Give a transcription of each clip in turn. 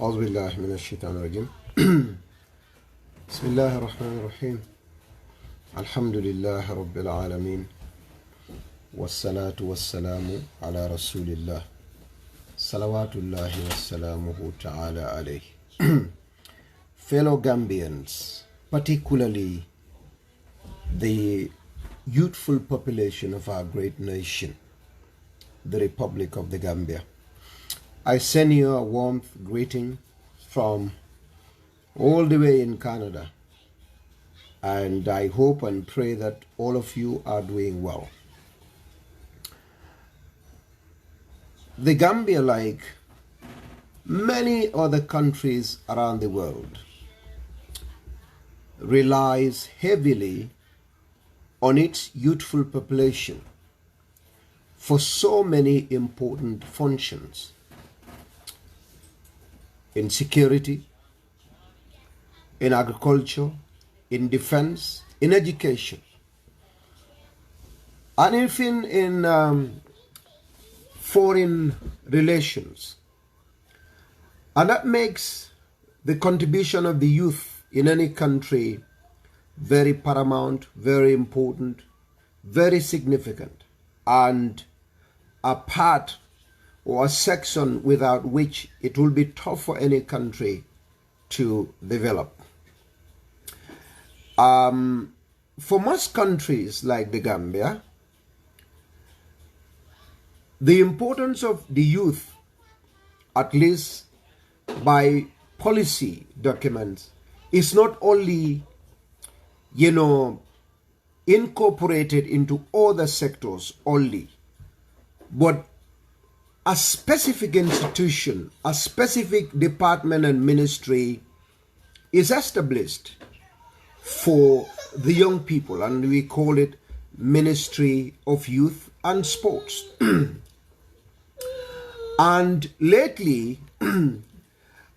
أعوذ بالله من الشيطان الرجيم بسم الله الرحمن الرحيم الحمد لله رب العالمين والصلاة والسلام على رسول الله صلوات الله وسلامه تعالى عليه. Fellow Gambians, particularly the youthful population of our great nation, the Republic of the Gambia, I send you a warm greeting from all the way in Canada, and I hope and pray that all of you are doing well. The Gambia, like many other countries around the world, relies heavily on its youthful population for so many important functions: in security, in agriculture, in defense, in education, and even in foreign relations. And that makes the contribution of the youth in any country very paramount, very important, very significant, and a part or a section without which it will be tough for any country to develop. For most countries like the Gambia, the importance of the youth, at least by policy documents, is not only, incorporated into other sectors only, but a specific institution, a specific department and ministry is established for the young people, and we call it Ministry of Youth and Sports. And lately,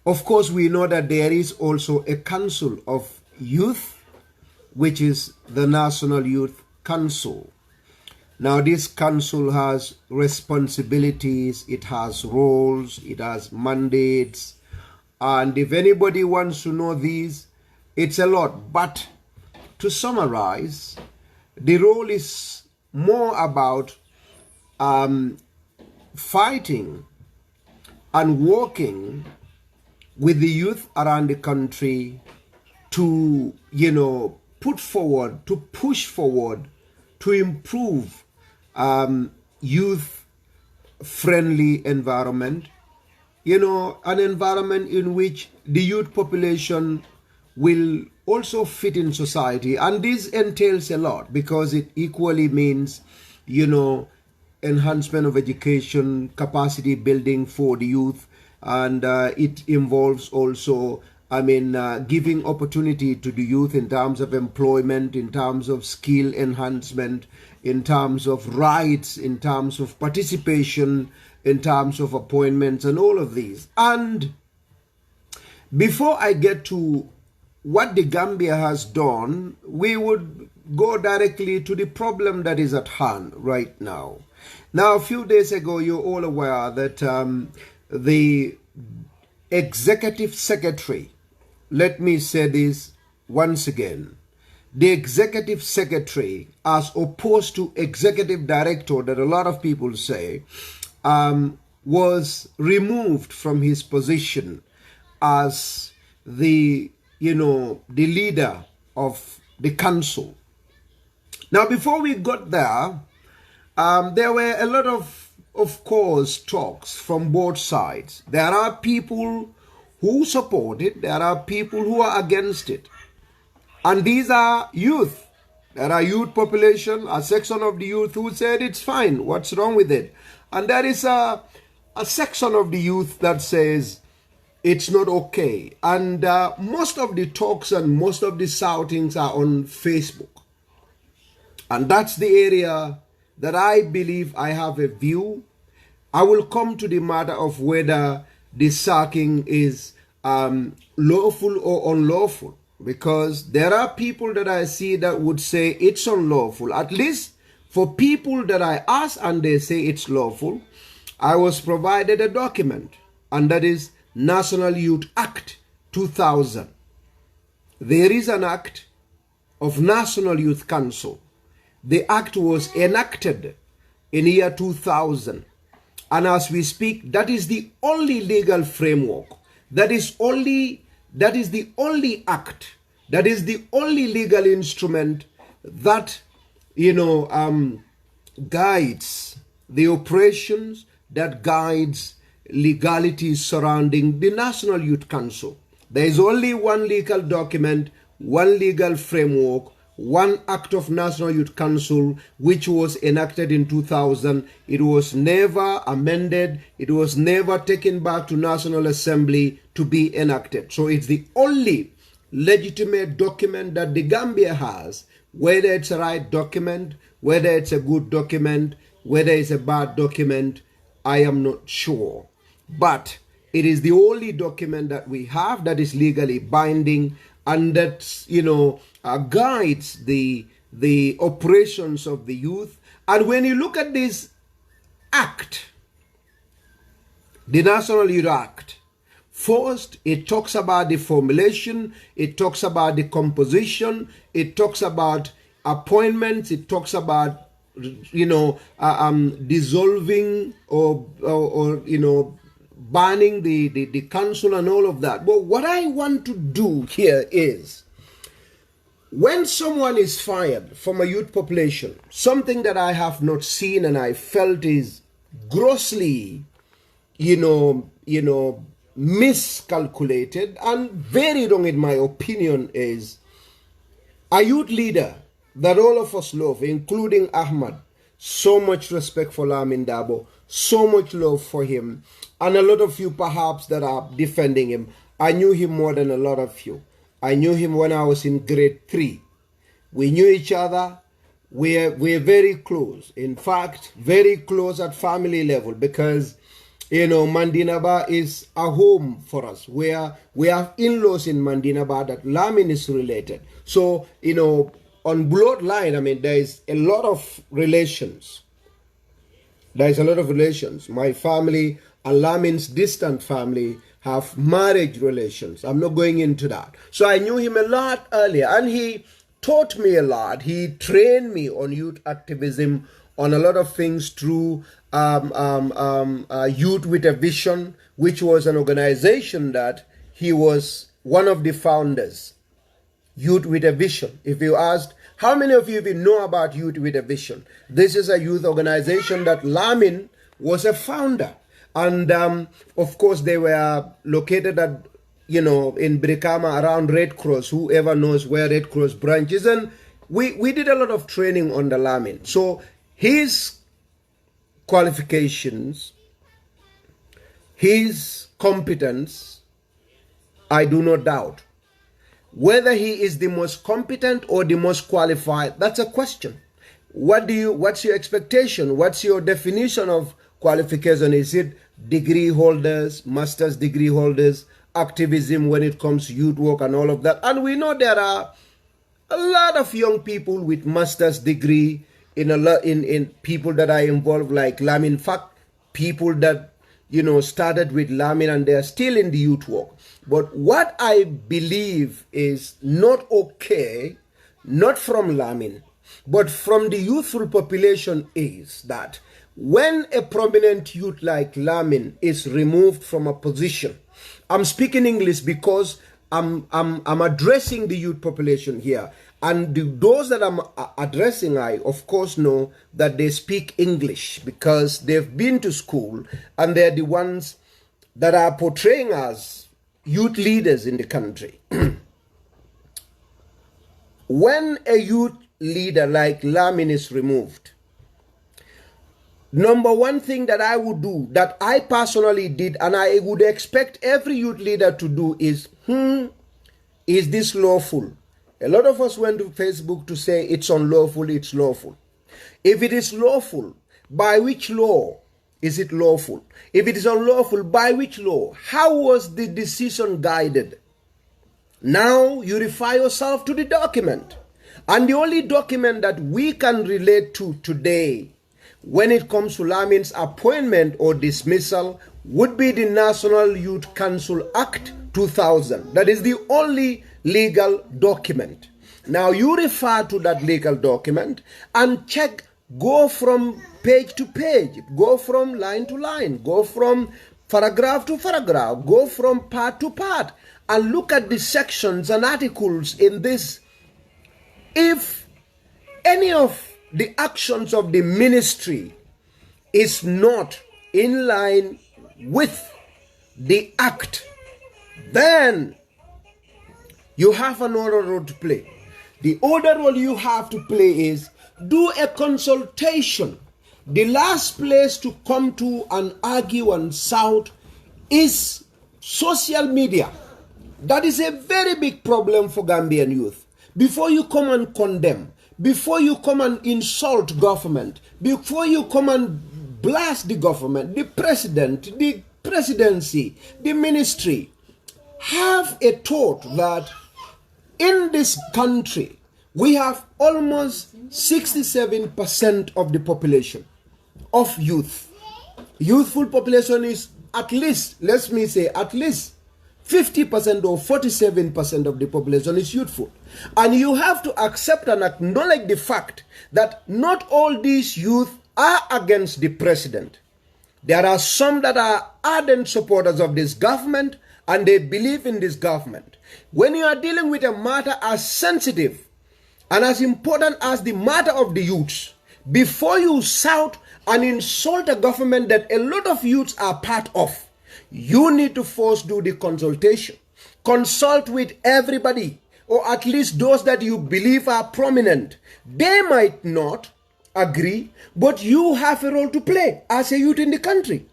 of course, we know that there is also a Council of Youth, which is the National Youth Council. Now, this council has responsibilities, it has roles, it has mandates, and if anybody wants to know these, it's a lot. But to summarize, the role is more about fighting and working with the youth around the country to, put forward, to push forward, to improve youth-friendly environment, an environment in which the youth population will also fit in society. And this entails a lot because it equally means, enhancement of education, capacity building for the youth, and it involves also giving opportunity to the youth in terms of employment, in terms of skill enhancement, in terms of rights, in terms of participation, in terms of appointments, and all of these. And before I get to what the Gambia has done, we would go directly to the problem that is at hand right now. Now, a few days ago, you're all aware that the executive secretary, let me say this once again, the executive secretary, as opposed to executive director that a lot of people say, was removed from his position as the leader of the council. Now, before we got there, there were a lot of course, talks from both sides. There are people who support it, there are people who are against it. And these are youth. There are youth population, a section of the youth who said it's fine, what's wrong with it? And there is a section of the youth that says it's not okay. And most of the talks and most of the shoutings are on Facebook. And that's the area that I believe I have a view. I will come to the matter of whether the sacking is lawful or unlawful, because there are people that I see that would say it's unlawful. At least for people that I ask and they say it's lawful, I was provided a document, and that is National Youth Act 2000. There is an act of National Youth Council. The act was enacted in year 2000. And as we speak, that is the only legal framework. That is the only act. That is the only legal instrument that, guides the operations, that guides legalities surrounding the National Youth Council. There is only one legal document, one legal framework, one act of National Youth Council, which was enacted in 2000. It was never amended. It was never taken back to National Assembly to be enacted. So it's the only legitimate document that the Gambia has. Whether it's a right document, whether it's a good document, whether it's a bad document, I am not sure. But it is the only document that we have that is legally binding and that, guides the operations of the youth. And when you look at this act, the National Youth Act, first, it talks about the formulation, it talks about the composition, it talks about appointments, it talks about, dissolving or banning the council and all of that. But what I want to do here is, when someone is fired from a youth population, something that I have not seen and I felt is grossly, miscalculated and very wrong in my opinion, is a youth leader that all of us love, including Ahmad. So much respect for Lamin Dabo, so much love for him, and a lot of you perhaps that are defending him. I knew him more than a lot of you. I knew him when I was in grade 3. We knew each other. We're very close. In fact, very close at family level, because Mandinaba is a home for us. We have in-laws in Mandinaba that Lamin is related. So, on bloodline, there is a lot of relations. There is a lot of relations. My family and Lamin's distant family have marriage relations. I'm not going into that. So I knew him a lot earlier, and he taught me a lot. He trained me on youth activism, on a lot of things through Youth with a Vision, which was an organization that he was one of the founders. Youth with a Vision. If you asked, how many of you even know about Youth with a Vision? This is a youth organization that Lamin was a founder. And of course, they were located at, in Brikama around Red Cross, whoever knows where Red Cross branch is. And we did a lot of training on the Lamin. So his qualifications, his competence, I do not doubt. Whether he is the most competent or the most qualified, that's a question. What's your expectation? What's your definition of qualification? Is it degree holders, master's degree holders, activism when it comes to youth work and all of that? And we know there are a lot of young people with master's degree in people that are involved like Lamin. In fact, people that started with Lamin and they're still in the youth work. But what I believe is not okay, not from Lamin, but from the youthful population, is that when a prominent youth like Lamin is removed from a position, I'm speaking English because I'm addressing the youth population here. And those that I'm addressing, I of course know that they speak English because they've been to school and they're the ones that are portraying as youth leaders in the country. When a youth leader like Lamin is removed, number one thing that I would do, that I personally did, and I would expect every youth leader to do is this lawful? A lot of us went to Facebook to say it's unlawful, it's lawful. If it is lawful, by which law is it lawful? If it is unlawful, by which law? How was the decision guided? Now you refer yourself to the document. And the only document that we can relate to today when it comes to Lamin's appointment or dismissal would be the National Youth Council Act 2000. That is the only legal document. Now you refer to that legal document and check, go from page to page, go from line to line, go from paragraph to paragraph, go from part to part, and look at the sections and articles in this. If any of the actions of the ministry is not in line with the act, then you have another role to play. The other role you have to play is do a consultation. The last place to come to and argue and shout is social media. That is a very big problem for Gambian youth. Before you come and condemn, before you come and insult government, before you come and blast the government, the president, the presidency, the ministry, have a thought that in this country, we have almost 67% of the population of youth. Youthful population is at least, let me say, at least 50% or 47% of the population is youthful. And you have to accept and acknowledge the fact that not all these youth are against the president. There are some that are ardent supporters of this government and they believe in this government. When you are dealing with a matter as sensitive and as important as the matter of the youths, before you shout and insult a government that a lot of youths are part of, you need to first do the consultation. Consult with everybody, or at least those that you believe are prominent. They might not agree, but you have a role to play as a youth in the country.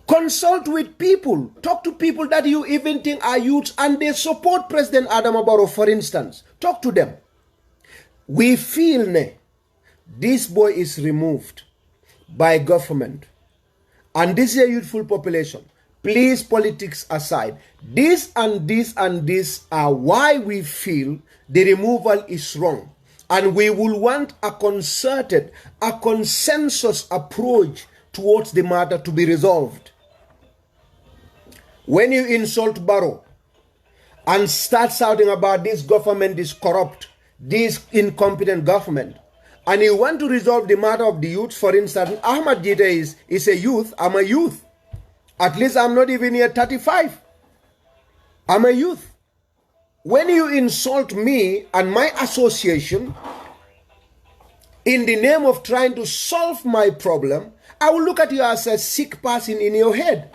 Consult with people. Talk to people that you even think are youths and they support President Adama Barrow, for instance. Talk to them. We feel this boy is removed by government and this is a youthful population. Please, politics aside, this and this and this are why we feel the removal is wrong. And we will want a concerted, a consensus approach towards the matter to be resolved. When you insult Barrow and start shouting about this government is corrupt, this incompetent government, and you want to resolve the matter of the youth, for instance, Ahmad Gitteh is a youth, I'm a youth. At least I'm not even yet 35. I'm a youth. When you insult me and my association in the name of trying to solve my problem, I will look at you as a sick person in your head.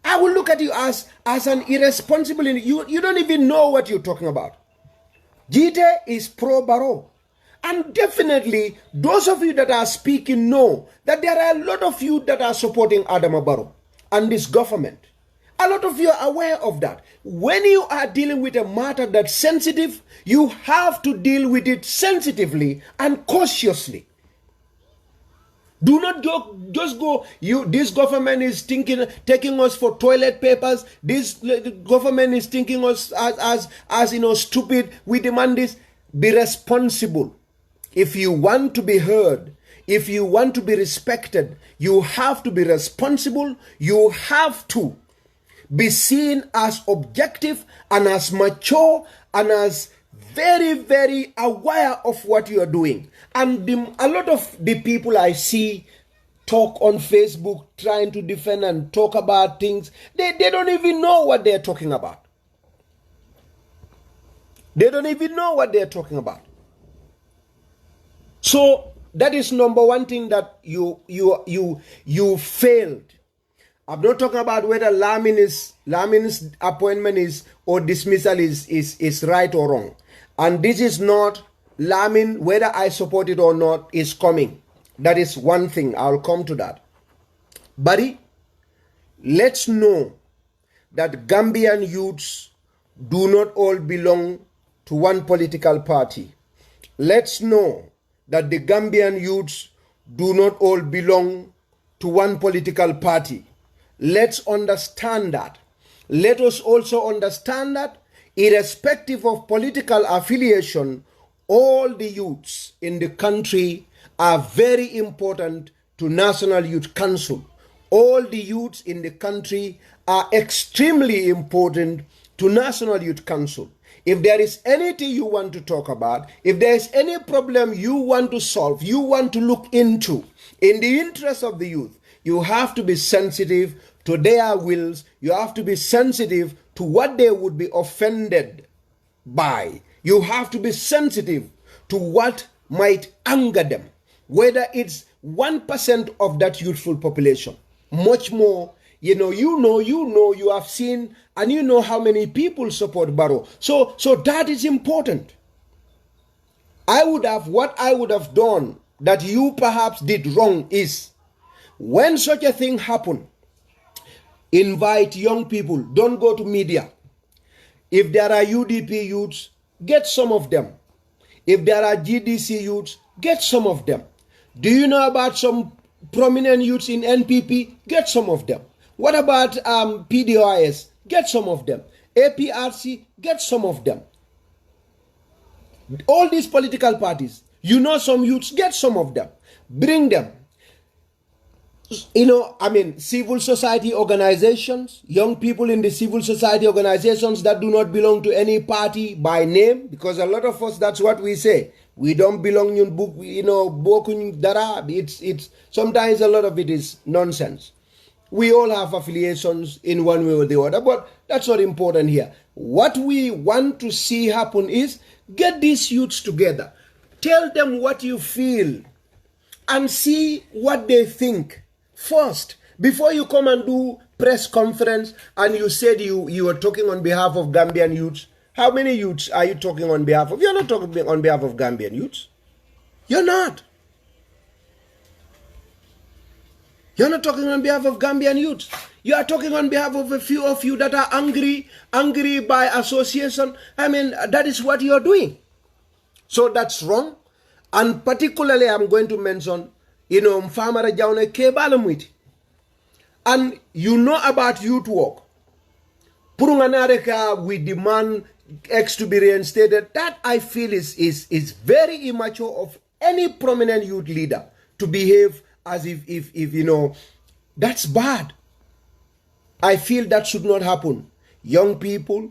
I will look at you as an irresponsible. You don't even know what you're talking about. Gitteh is pro-Barrow. And definitely, those of you that are speaking know that there are a lot of you that are supporting Adama Barrow and this government. A lot of you are aware of that. When you are dealing with a matter that's sensitive, you have to deal with it sensitively and cautiously. Do not just go, this government is taking us for toilet papers. This government is taking us as stupid. We demand this. Be responsible. If you want to be heard, if you want to be respected, you have to be responsible. You have to be seen as objective and as mature and as very, very aware of what you are doing. And a lot of the people I see talk on Facebook trying to defend and talk about things, they don't even know what they're talking about. They don't even know what they're talking about. So that is number one thing that you failed. I'm not talking about whether Lamin's appointment is or dismissal is right or wrong. And this is not Lamin, whether I support it or not, is coming. That is one thing. I'll come to that. Buddy, let's know that Gambian youths do not all belong to one political party. Let's know that the Gambian youths do not all belong to one political party. Let's understand that. Let us also understand that irrespective of political affiliation, all the youths in the country are very important to National Youth Council. all the youths in the country are extremely important to National Youth Council. If there is anything you want to talk about, if there is any problem you want to solve, you want to look into, in the interest of the youth, you have to be sensitive to their wills. You have to be sensitive to what they would be offended by. You have to be sensitive to what might anger them, whether it's 1% of that youthful population, much more. You have seen, and you know how many people support Barrow. So that is important. What I would have done that you perhaps did wrong is, when such a thing happen, invite young people. Don't go to media. If there are UDP youths, get some of them. If there are GDC youths, get some of them. Do you know about some prominent youths in NPP? Get some of them. What about PDOIS? Get some of them. APRC? Get some of them. All these political parties, you know some youths, get some of them. Bring them. Civil society organizations, young people in the civil society organizations that do not belong to any party by name, because a lot of us, that's what we say. We don't belong in book, it's sometimes a lot of it is nonsense. We all have affiliations in one way or the other, but that's not important here. What we want to see happen is, get these youths together. Tell them what you feel and see what they think first, before you come and do press conference and you said you were talking on behalf of Gambian youths. How many youths are you talking on behalf of? You're not talking on behalf of Gambian youths. You're not. You're not talking on behalf of Gambian youths. You are talking on behalf of a few of you that are angry by association. That is what you're doing. So that's wrong. And particularly, I'm going to mention, Mfamara Jaune Kebalamwiti. And you know about youth work. Purunganareka, we demand X to be reinstated. That I feel is very immature of any prominent youth leader to behave as if that's bad. I feel that should not happen. Young people,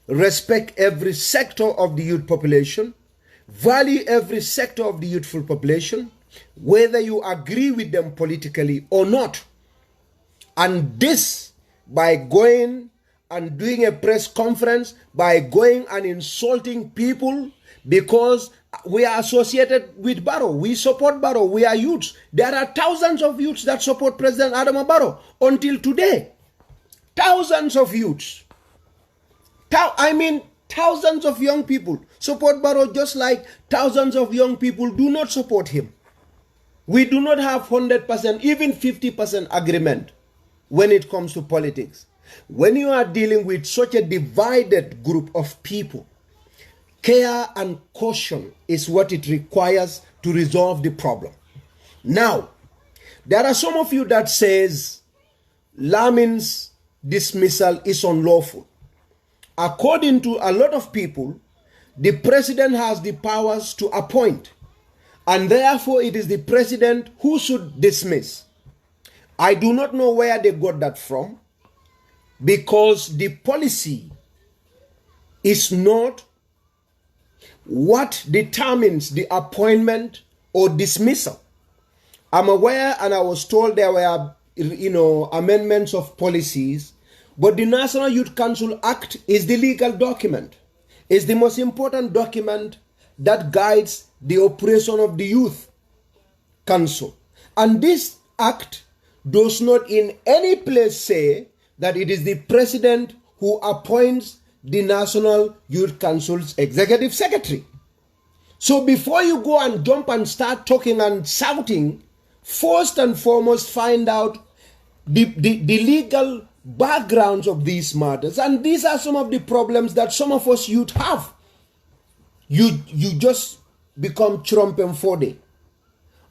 respect every sector of the youth population, value every sector of the youthful population, whether you agree with them politically or not. And this, by going and doing a press conference, by going and insulting people because we are associated with Barrow, we support Barrow, we are youths. There are thousands of youths that support President Adama Barrow until today. Thousands of youths. Thousands of young people support Barrow, just like thousands of young people do not support him. We do not have 100%, even 50% agreement when it comes to politics. When you are dealing with such a divided group of people, care and caution is what it requires to resolve the problem. Now, there are some of you that says Lamin's dismissal is unlawful. According to a lot of people, the president has the powers to appoint, and therefore it is the president who should dismiss. I do not know where they got that from, because the policy is not what determines the appointment or dismissal. I'm aware, and I was told there were amendments of policies, but the National Youth Council Act is the legal document. It's the most important document that guides the operation of the Youth Council. And this act does not in any place say that it is the president who appoints the National Youth Council's executive secretary. So before you go and jump and start talking and shouting, first and foremost find out the legal backgrounds of these matters. And these are some of the problems that some of us youth have. You just become Chrompemfode.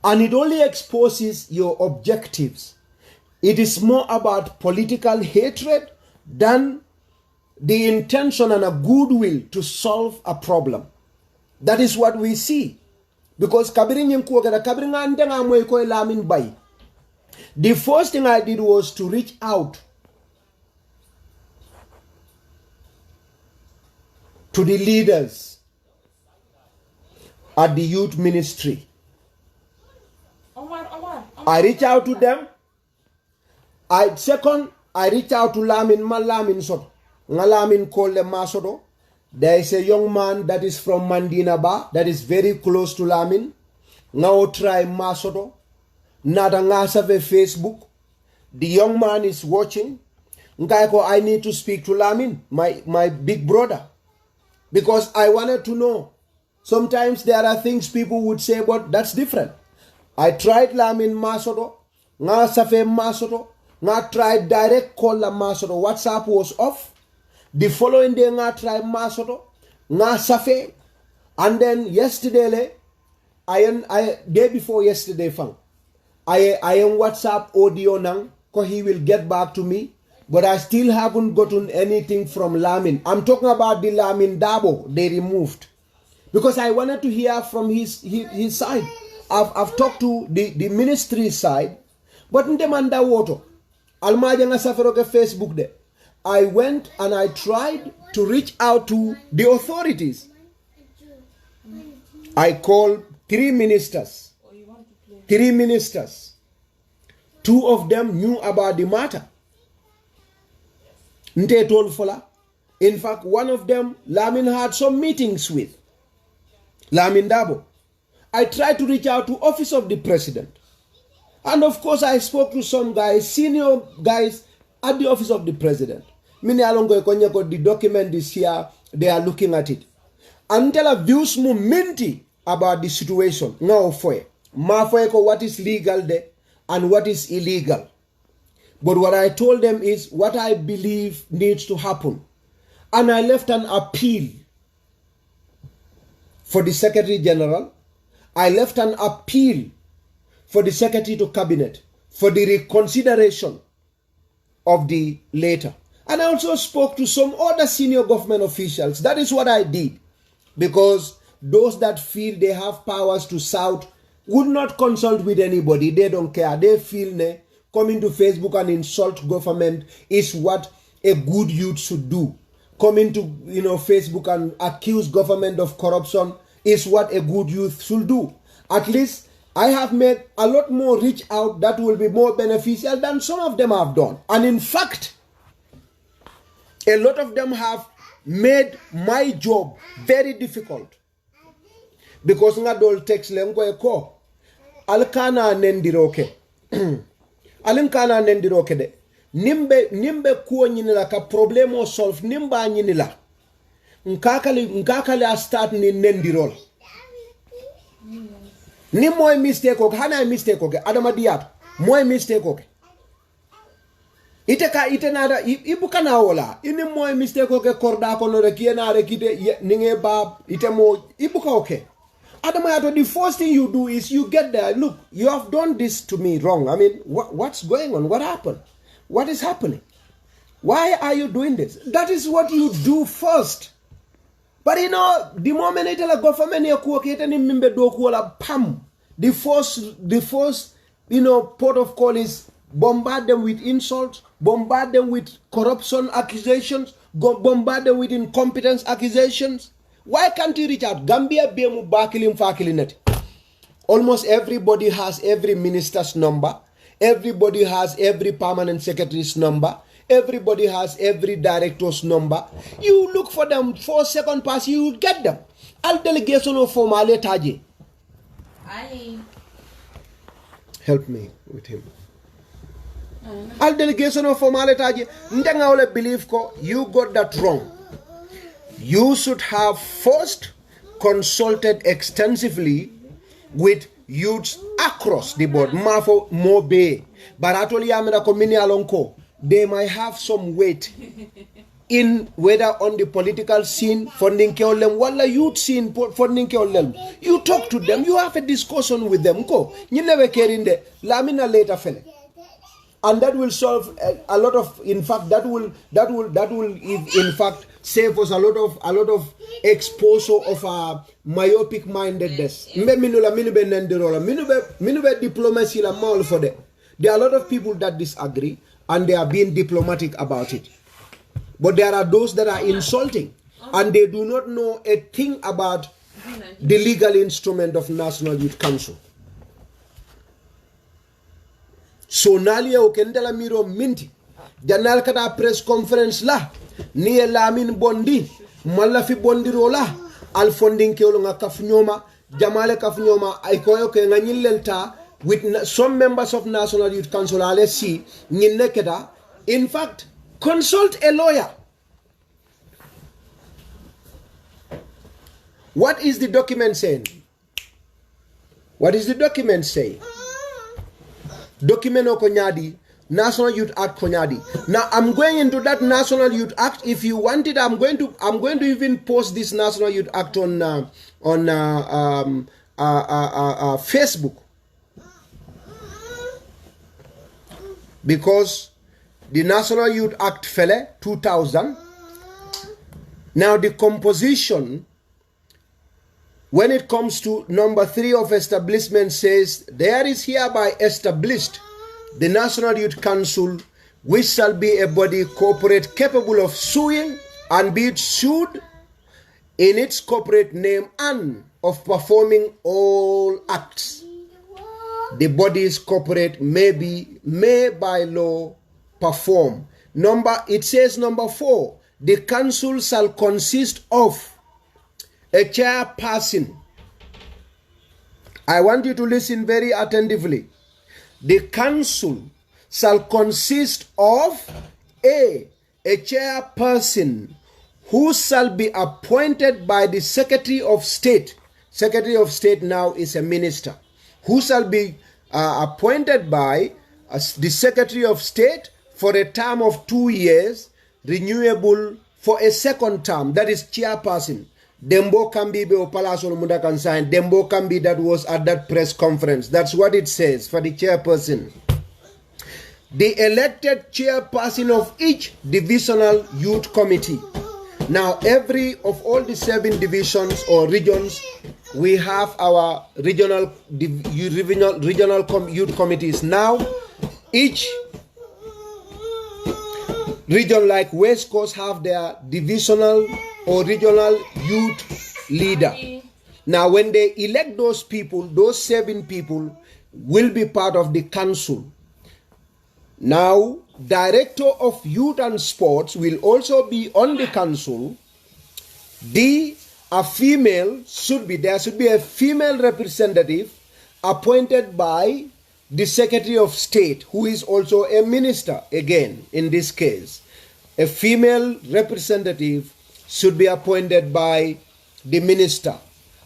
And it only exposes your objectives. It is more about political hatred than the intention and a goodwill to solve a problem. That is what we see. Because The first thing I did was to reach out to the leaders at the youth ministry. I reach out to them. I reach out to Lamin Soto. Ngalamin call them Masodo. There is a young man that is from Mandina Ba that is very close to Lamin. Now try Masodo. Nada ngasave Facebook. The young man is watching. Ngaiko, I need to speak to Lamin, my big brother. Because I wanted to know. Sometimes there are things people would say, but that's different. I tried Lamin Masodo. Ngasafe Masodo. Nga tried direct call la Masodo. WhatsApp was off. The following day nga tried Masodo. Nga safe. And then yesterday, day before yesterday, I am WhatsApp audio now, because he will get back to me. But I still haven't gotten anything from Lamin. I'm talking about the Lamin Dabo they removed. Because I wanted to hear from his side. I've talked to the ministry side. But in the manda woto, Almaja nga saferoke Facebook de. I went and I tried to reach out to the authorities. I called 3 ministers. 3 ministers. 2 of them knew about the matter. Nte told Fola. In fact, one of them, Lamin had some meetings with. Lamin Dabo. I tried to reach out to office of the president. And of course, I spoke to some guys, senior guys at the office of the president. Mini alongo ekonyeko, the document is here, they are looking at it. Until a views mu minty about the situation. Now foye. Ma foye ko what is legal there and what is illegal. But what I told them is what I believe needs to happen. And I left an appeal for the Secretary General. I left an appeal for the Secretary to Cabinet for the reconsideration of the letter. And I also spoke to some other senior government officials. That is what I did. Because those that feel they have powers to shout would not consult with anybody. They don't care. They feel coming to Facebook and insult government is what a good youth should do. Coming to Facebook and accuse government of corruption is what a good youth should do. At least I have made a lot more reach out that will be more beneficial than some of them have done. And in fact, a lot of them have made my job very difficult. Because nga dol text lengo eko alkana nendiroke. Alinkana nendiroke de. Nimbe kuo nyinila ka problemo solve nimba nyinila. Nkakali a start ni nendirol. Ni moy mistake oke, hana mistake oke, adama diato. Moy mistake oke. Ite nada ibuka na ola. Ini moy mistake oke korda kono rekie na rekite ninge bab ite mo ibuka oke. Adama, the first thing you do is you get there. Look, you have done this to me wrong. I mean, what's going on? What happened? What is happening? Why are you doing this? That is what you do first. But the moment it la government ya kuoketa ni mimbe do kuola pam. The first port of call is bombard them with insults, bombard them with corruption accusations, bombard them with incompetence accusations. Why can't you reach out? Gambia bemu bakilim fakilineti. Almost everybody has every minister's number. Everybody has every permanent secretary's number. Everybody has every director's number. You look for them for second pass, you will get them. Al delegation of formale taji. Ali. Help me with him. Al delegation of formale taji. Ndenga ole believe ko you got that wrong. You should have first consulted extensively with youths across the board. Mafo mobe. Baratoli amena komini alonko. They might have some weight in whether on the political scene, funding keolem, wala youth scene, funding keolem. You talk to them, you have a discussion with them. Go. You never care in there. Lamina later fele. And that will solve a lot of, in fact, that will in fact save us a lot of exposure of myopic mindedness. Minube diplomacy la mall for them. There are a lot of people that disagree and they are being diplomatic about it. But there are those that are insulting and they do not know a thing about the legal instrument of National Youth Council. So nalia okendela miro minti janal kata press conference la ni lamin bondi malla fi bondiro la al funding kewlo nga kafnyoma jamale kafnyoma ay koyo ke nga nyillenta with some members of National Youth Council alesi nyinne keda. In fact, consult a lawyer. What is the document saying? What is the document saying? Document o Konyadi, National Youth Act Konyadi. Now I'm going into that National Youth Act. If you want it, I'm going to even post this National Youth Act on Facebook, because the National Youth Act fell 2000. Now the composition, when it comes to number 3 of establishment, says, there is hereby established the National Youth Council, which shall be a body corporate capable of suing and be sued in its corporate name and of performing all acts. The body's corporate may by law perform. It says number 4, the council shall consist of a chairperson. I want you to listen very attentively. The council shall consist of a chairperson who shall be appointed by the Secretary of State. Secretary of State now is a minister. Who shall be appointed by the Secretary of State for a term of 2 years, renewable for a second term. That is chairperson. Dembo Kambi be Palace Munda can sign. Dembo Kambi that was at that press conference. That's what it says for the chairperson. The elected chairperson of each divisional youth committee. Now, every of all the 7 divisions or regions, we have our regional youth committees. Now, each region like West Coast have their divisional or regional youth leader. Now, when they elect those people, those 7 people will be part of the council. Now, Director of Youth and Sports will also be on the council. There should be a female representative appointed by the Secretary of State, who is also a minister, again, in this case. A female representative should be appointed by the minister.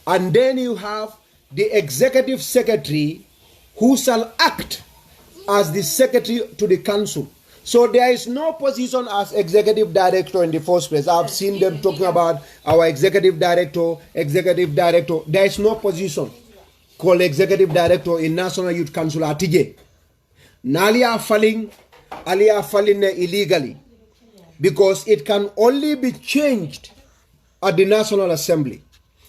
And then you have the executive secretary who shall act as the secretary to the council. So there is no position as executive director in the first place. I've seen them talking about our executive director. There is no position called executive director in National Youth Council ATJ. Nalia falling illegally, because it can only be changed at the National Assembly.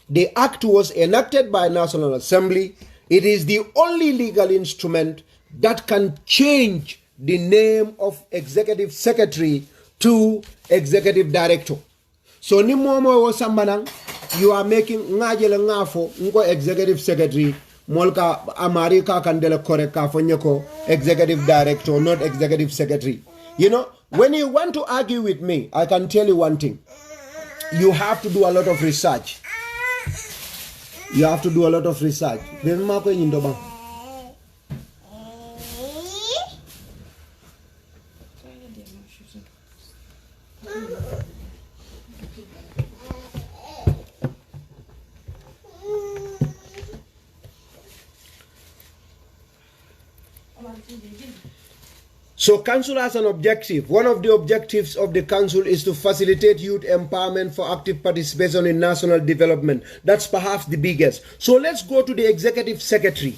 The act was enacted by National Assembly. It is the only legal instrument that can change the name of executive secretary to executive director. So ni momo wo sambanang, you are making ngajele ngafo ngo executive secretary, molka America kandele koreka fonyeko executive director, not executive secretary. You know, when you want to argue with me, I can tell you one thing. You have to do a lot of research. You have to do a lot of research. So council has an objective. One of the objectives of the council is to facilitate youth empowerment for active participation in national development. That's perhaps the biggest. So let's go to the executive secretary.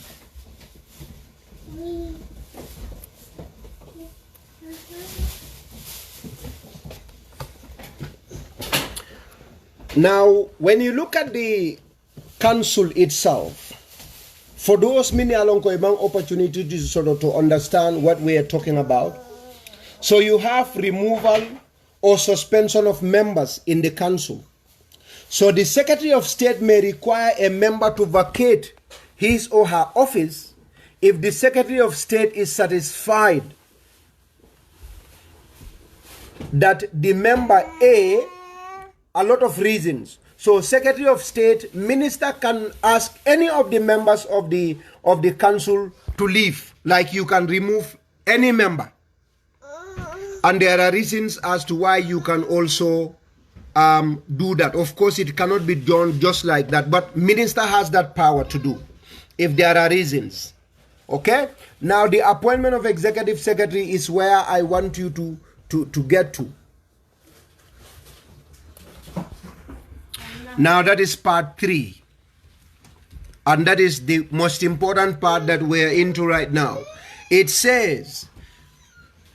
Now, when you look at the council itself, For those mini alonko among opportunity to sort of to understand what we are talking about. So you have removal or suspension of members in the council. So the Secretary of State may require a member to vacate his or her office if the Secretary of State is satisfied that the member A lot of reasons. So Secretary of State, minister can ask any of the members of the council to leave. Like you can remove any member. And there are reasons as to why you can also do that. Of course, it cannot be done just like that, but minister has that power to do if there are reasons. Okay? Now, the appointment of executive secretary is where I want you to get to. Now, that is part 3. And that is the most important part that we're into right now. It says,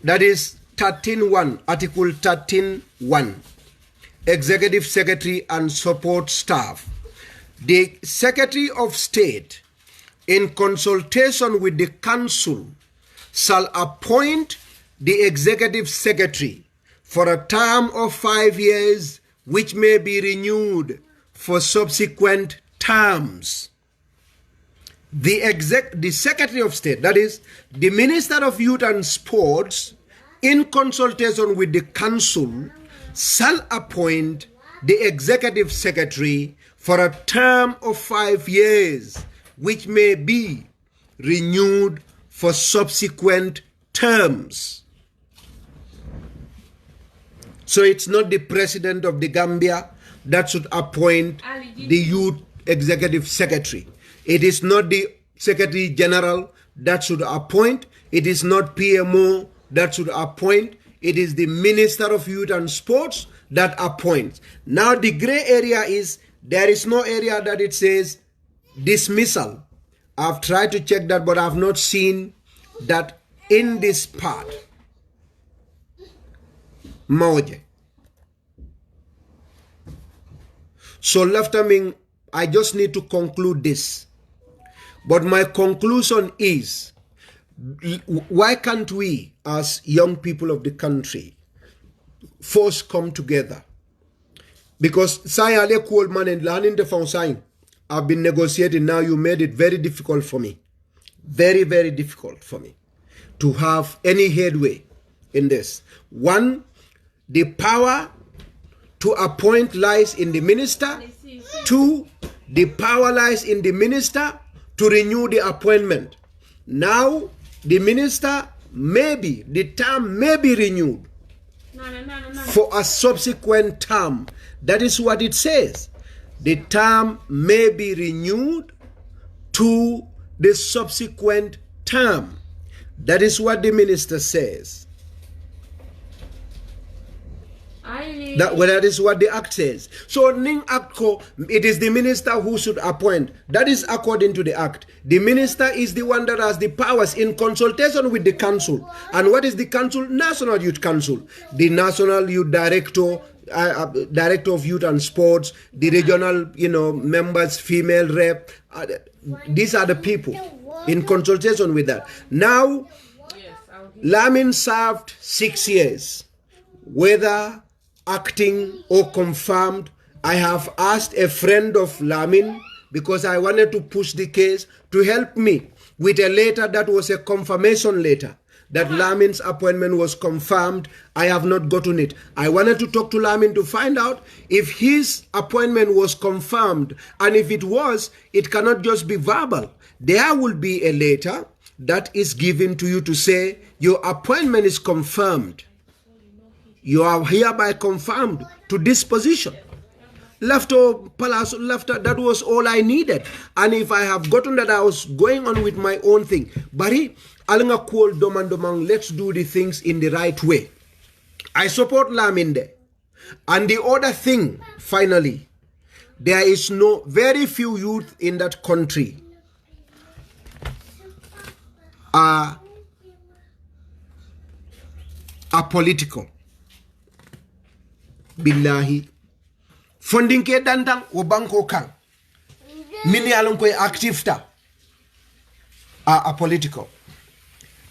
that is 13.1, Article 13.1, Executive Secretary and Support Staff. The Secretary of State, in consultation with the Council, shall appoint the Executive Secretary for a term of 5 years, which may be renewed for subsequent terms. The Secretary of State, that is, the Minister of Youth and Sports, in consultation with the Council, shall appoint the Executive Secretary for a term of 5 years, which may be renewed for subsequent terms. So it's not the President of the Gambia that should appoint the Youth Executive Secretary. It is not the Secretary General that should appoint. It is not PMO that should appoint. It is the Minister of Youth and Sports that appoints. Now the gray area is, there is no area that it says dismissal. I've tried to check that, but I've not seen that in this part. Maoje. So left I just need to conclude this. But my conclusion is, why can't we, as young people of the country, first come together? Because Sayale Coleman and Lanin de Fonsain, I've been negotiating now. You made it very difficult for me. Very, very difficult for me to have any headway in this. One, the power to appoint lies in the minister. Two, the power lies in the minister to renew the appointment. Now, the minister the term may be renewed for a subsequent term. That is what it says. The term may be renewed to the subsequent term. That is what the minister says. That is what the act says. So Ning Actco, it is the minister who should appoint. That is according to the act. The minister is the one that has the powers in consultation with the council. And what is the council? National Youth Council. The National Youth Director, Director of Youth and Sports, the regional, members, female rep. These are the people in consultation with that. Now, Lamin served 6 years. Whether acting or confirmed, I have asked a friend of Lamin, because I wanted to push the case, to help me with a letter that was a confirmation letter that Lamin's appointment was confirmed. I have not gotten it. I wanted to talk to Lamin to find out if his appointment was confirmed, and if it was, it cannot just be verbal. There will be a letter that is given to you to say your appointment is confirmed. You are hereby confirmed to this position. That was all I needed. And if I have gotten that, I was going on with my own thing. Bari, alanga call domang, let's do the things in the right way. I support Laminde. And the other thing, finally, there is very few youth in that country are political. Billahi funding ke dandang o banko kan min yalon koy active ta are political.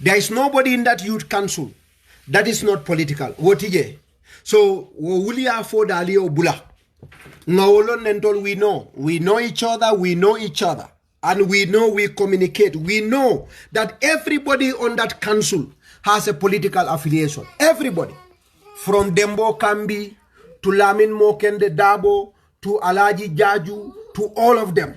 There is nobody in that youth council that is not political. Wotije. So wulia for dalio bula. We know each other, and we know we communicate. We know that everybody on that council has a political affiliation. Everybody, from Dembo Kambi to Lamin Mokende Dabo to Alaji Jaju to all of them.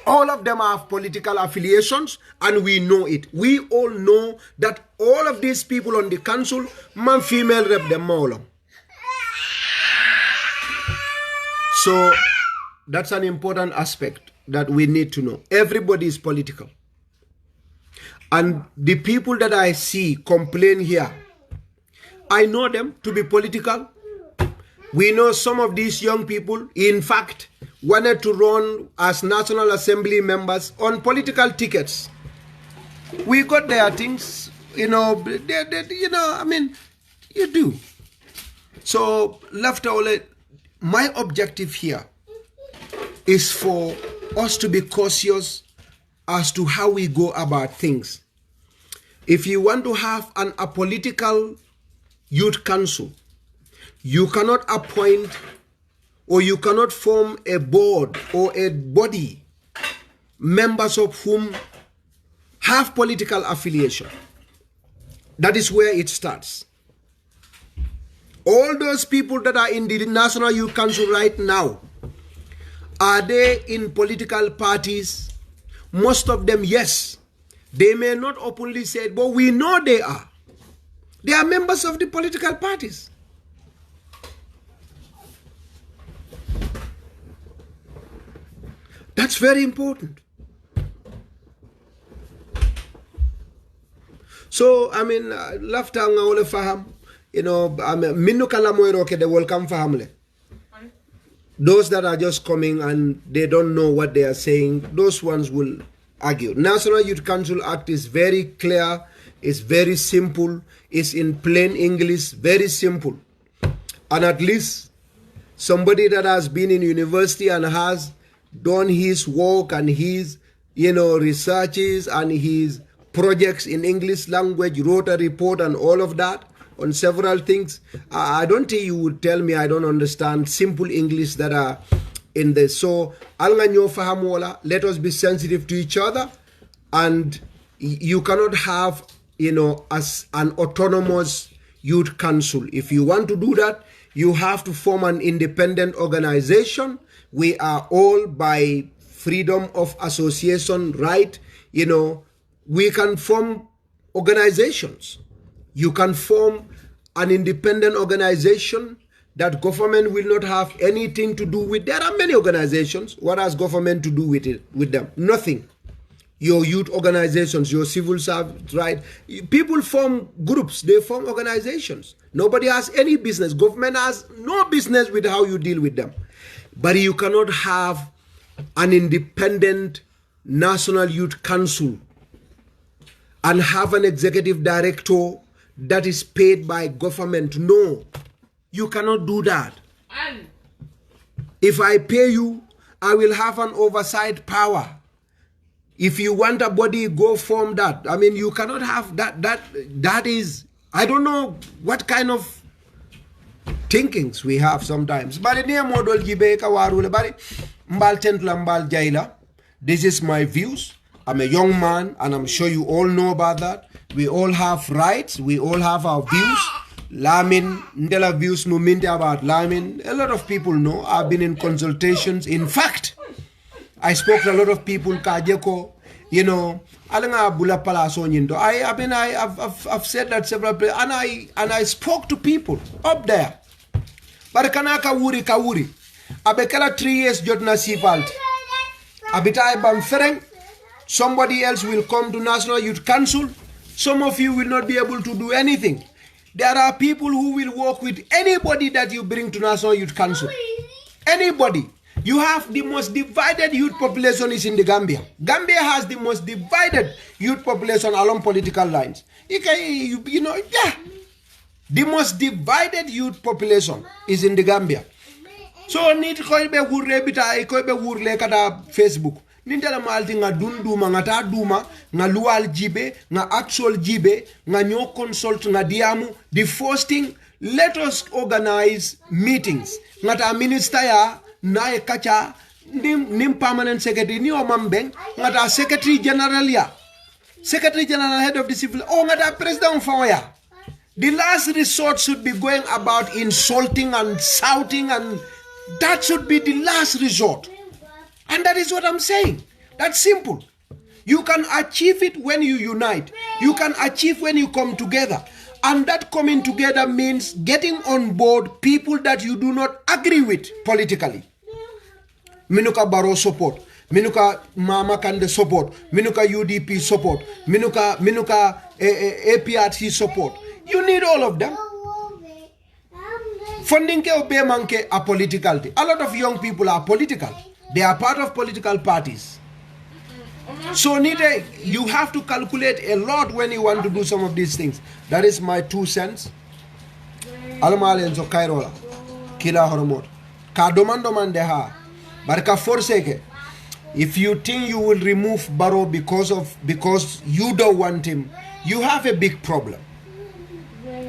All of them have political affiliations, and we know it. We all know that all of these people on the council, man, female rep them all. So that's an important aspect that we need to know. Everybody is political. And the people that I see complain here, I know them to be political. We know some of these young people, in fact, wanted to run as National Assembly members on political tickets. We got their things, you do. So, my objective here is for us to be cautious as to how we go about things. If you want to have an apolitical youth council, you cannot appoint or you cannot form a board or a body, members of whom have political affiliation. That is where it starts. All those people that are in the National Youth Council right now, are they in political parties? Most of them, yes. They may not openly say it, but we know they are. They are members of the political parties. That's very important. So, lafta nga ole faham, minu kala moiro ke de welcome family. Those that are just coming and they don't know what they are saying, those ones will argue. National Youth Council Act is very clear, it's very simple, it's in plain English, very simple. And at least somebody that has been in university and has done his work and his, researches and his projects in English language, wrote a report and all of that on several things. I don't think you would tell me I don't understand simple English that are in this. So, let us be sensitive to each other, and you cannot have, as an autonomous youth council. If you want to do that, you have to form an independent organization. We are all by freedom of association, right? We can form organizations. You can form an independent organization that government will not have anything to do with. There are many organizations. What has government to do with them? Nothing. Your youth organizations, your civil service, right? People form groups. They form organizations. Nobody has any business. Government has no business with how you deal with them. But you cannot have an independent National Youth Council and have an executive director that is paid by government. No, you cannot do that. If I pay you, I will have an oversight power. If you want a body, go form that. You cannot have that. That is, I don't know what kind of thinkings we have sometimes. This is my views. I'm a young man, and I'm sure you all know about that. We all have rights. We all have our views. Lamin, ndela views no minte about Lamin. A lot of people know. I've been in consultations. In fact, I spoke to a lot of people. Kajeko, alanga bula palaso nyindo. I've said that several places, and I spoke to people up there. But kanaka wuri kawuri. Abekala 3 years jotna sivalt. Abitai bamfereng. Somebody else will come to National Youth Council. Some of you will not be able to do anything. There are people who will work with anybody that you bring to National Youth Council. Anybody. You have the most divided youth population is in the Gambia. Gambia has the most divided youth population along political lines. The most divided youth population is in the Gambia. So need koibe wurre bita koibe wurle kada Facebook. nintela malti nga dunduma nga ta duma nga lual jibe nga actual jibe nga nyo consult nga diamu. The first thing, let us organize meetings nga ta minister ya na e kacha nim permanent secretary ni o mambeng nga ta secretary general ya, secretary general, head of the civil, nga ta president fawaya. The last resort should be going about insulting and shouting, and that should be the last resort. And that is what I'm saying. That's simple. You can achieve it when you unite. You can achieve when you come together. And that coming together means getting on board people that you do not agree with politically. Minuka Barrow support. Minuka Mama Kande support. Minuka UDP support. Minuka APRT support. You need all of them. Funding ke obe manke are political. A lot of young people are political. They are part of political parties. So you have to calculate a lot when you want to do some of these things. That is my 2 cents. Almalen so kairola. Kila hormot. Ka doman de ha. Barka forseke. If you think you will remove Barrow because you don't want him, you have a big problem.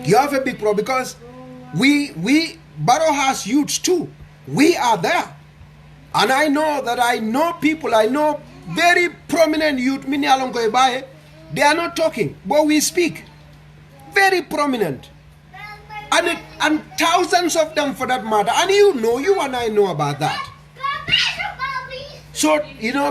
You have a big problem because Barrow has youths too. We are there. And I know people, I know very prominent youth, they are not talking, but we speak. Very prominent. And thousands of them for that matter. And you and I know about that. So,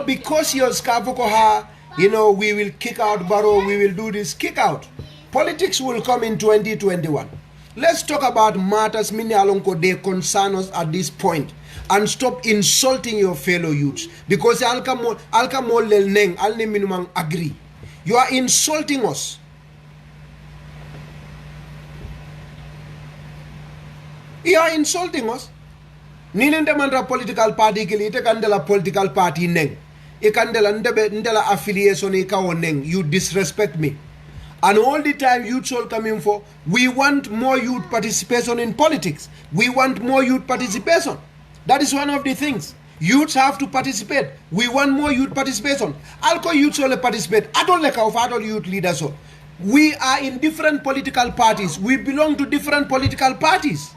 because you're Skavukoha, we will kick out Barrow, we will do this, kick out. Politics will come in 2021. Let's talk about matters they concern us at this point, and stop insulting your fellow youths. Because agree. You are insulting us. You are insulting us. Ninendamandra political party kilite kandela political party neng. Ikandela ndela affiliation ikawo neng. You disrespect me. And all the time youths all coming for, we want more youth participation in politics. We want more youth participation. That is one of the things. Youths have to participate. We want more youth participation. Alco youths all participate. Adol youth leaders. We are in different political parties. We belong to different political parties.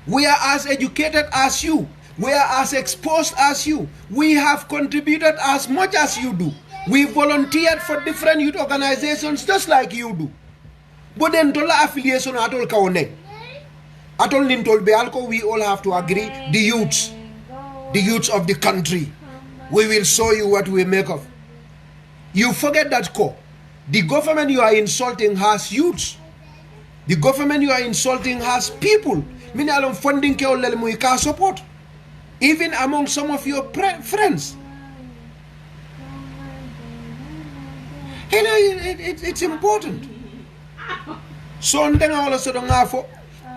We are as educated as you. We are as exposed as you. We have contributed as much as you do. We volunteered for different youth organizations just like you do. But then tola affiliation atol kaone. Atol nintol bealko, we all have to agree. The youths of the country. We will show you what we make of. You forget that core. The government you are insulting has youths. The government you are insulting has people. Mini alon funding ke olel muika support. Even among some of your friends. It's important. So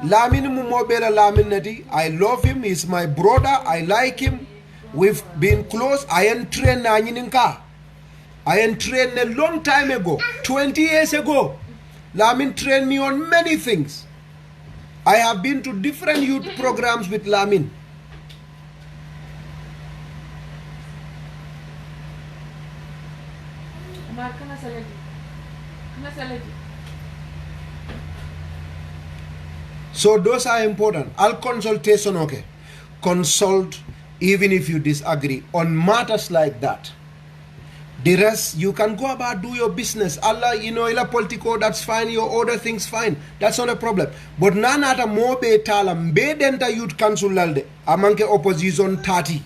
Lamin Mumobela Lamin Nadi, I love him, he's my brother, I like him. We've been close. I am trained Nanyininka. I am trained a long time ago, 20 years ago. Lamin trained me on many things. I have been to different youth programs with Lamin. So those are important. All consultation, okay. Consult even if you disagree on matters like that. The rest, you can go about, do your business. Allah, ila politico, that's fine. Your other things, fine. That's not a problem. But nanata mobe tala mbe denta youth council lalde. Amanke opposition 30.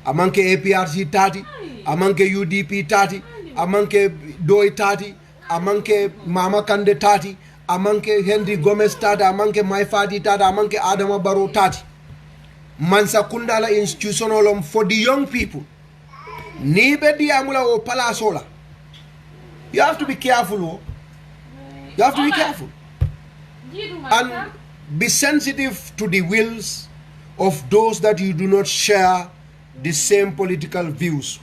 Amanke APRC 30. Amanke UDP 30. Amanke Doi 30. Amanke Mama Kande 30. Amanke Henry Gomez 30. Amanke Maifadi 30. Amanke Adama Barrow 30. Mansa Kundala institutional for the young people. Nibe diamula o palasola. You have to be careful. You have to be careful. And be sensitive to the wills of those that you do not share the same political views.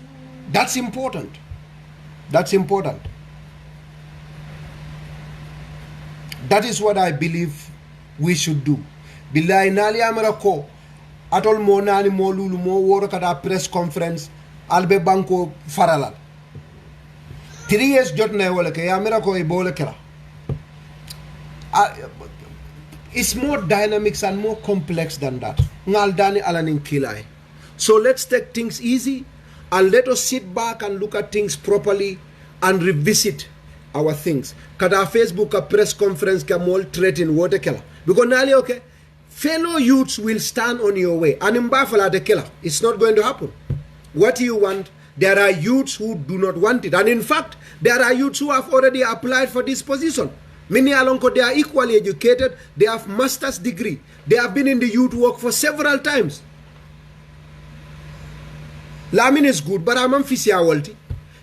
That's important. That's important. That is what I believe we should do. Bilai nali amara ko atol mo nani mo lulu mo woro kada press conference albe banko faralal 3 years jot na wala ke ya mira ko e bole kala it's more dynamics and more complex than that ngal dani alanin kilai. So let's take things easy and let us sit back and look at things properly and revisit our things. Kada Facebook a press conference ka mol threaten wote kela. Because nali okay, fellow youths will stand on your way. And in Bafala de kela, it's not going to happen. What you want, there are youths who do not want it. And in fact, there are youths who have already applied for this position. Many alonko, they are equally educated. They have master's degree. They have been in the youth work for several times. Lamin is good, but I'm fisia walti.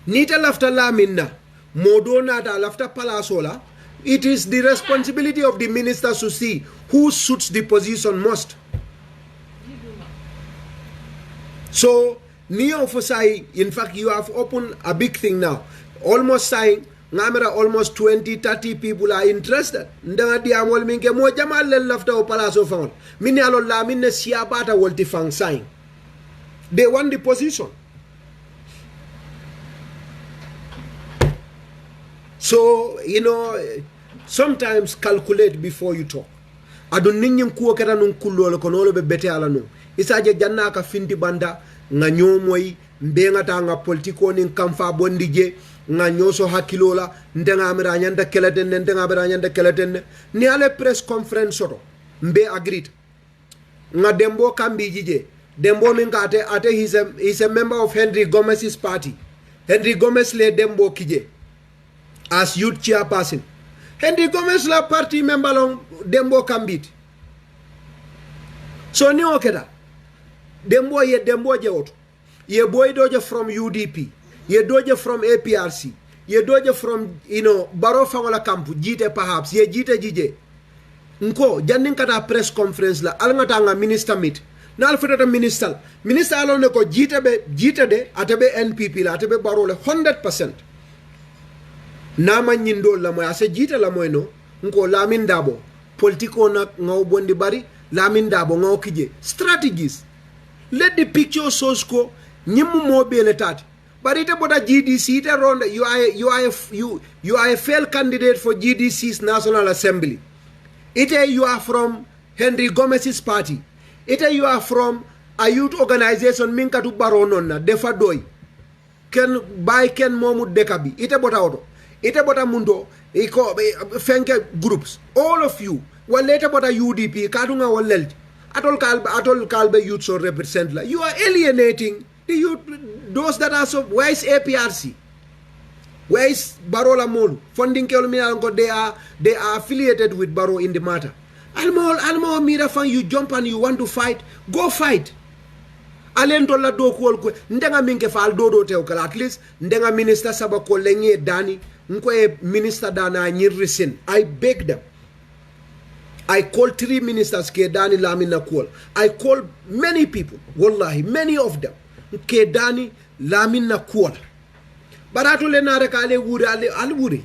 Nita lafta lamin na, modona ta lafta palasola. It is the responsibility of the ministers to see who suits the position most. So, Neo Fosai, in fact, you have opened a big thing now. Almost saying, Namera, almost 20, 30 people are interested. Ndanga di amol minke mo jamal le lafta o palaso fang. Mini alo lamin ne siabata walti fang sign. They want the position. So, you know, sometimes calculate before you talk. Adun ninyin kuwa kera nun kullo le konolo be bete ala nun. Isaje janna ka finti banda nga nyomoy mbenga ta nga politiko nin kamfa bondije nga nyoso hakilola ndenga amira nyanda keleten ndenga amira nyanda keleten ni ale press conference soto mbe agreed nga dembo kambi jije dembo minga ate he's a member of Henry Gomez's party. Henry Gomez le dembo kije as youth chairperson. Henry Gomez la party member long dembo kambit. So ni okeda. Dembo ye dembo je oto. Ye boy doje from UDP. Ye doje from APRC. Ye doje from, you know, Baro Fangola Kampu. Jite perhaps. Ye jite jije. Nko, jannin kata press conference la. Alangata nga minister meet. Na alfetata minister. Minister alone ko jite de atebe NPP la. Atebe Baro le 100%. Nama nyindo la moy ase jite la moy no nko Lamin Dabo politiko na ngaw bondi bari Lamin Dabo ngaw kije strategies. Let the picture shows ko nyimu mo bele tati bari te boda GDC te ronda you are a failed candidate for GDC's National Assembly. Ite you are from Henry Gomez's party. Ite you are from a youth organization minkatu barononna defa doy ken bay ken momu dekabi ite bota auto. Ite bota mundo iko fenke groups all of you walete bota UDP kadunga walel atol kalbe youth so represent la. You are alienating the youth, those that are so. Where is APRC? Where is Barola Molu? Funding Kelminango, they are affiliated with Baro in the matter. Almo mira fan, you jump and you want to fight, go fight. Alento la do ko ndenga minke fa aldodo te okala at least ndenga minister sabako lenye dani nko minister dana nyirisen. I beg them. I called 3 ministers ke dani lamina call. I called many people, wallahi, many of them ke dani lamina call. Barato le na reka ale wuri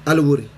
al wuri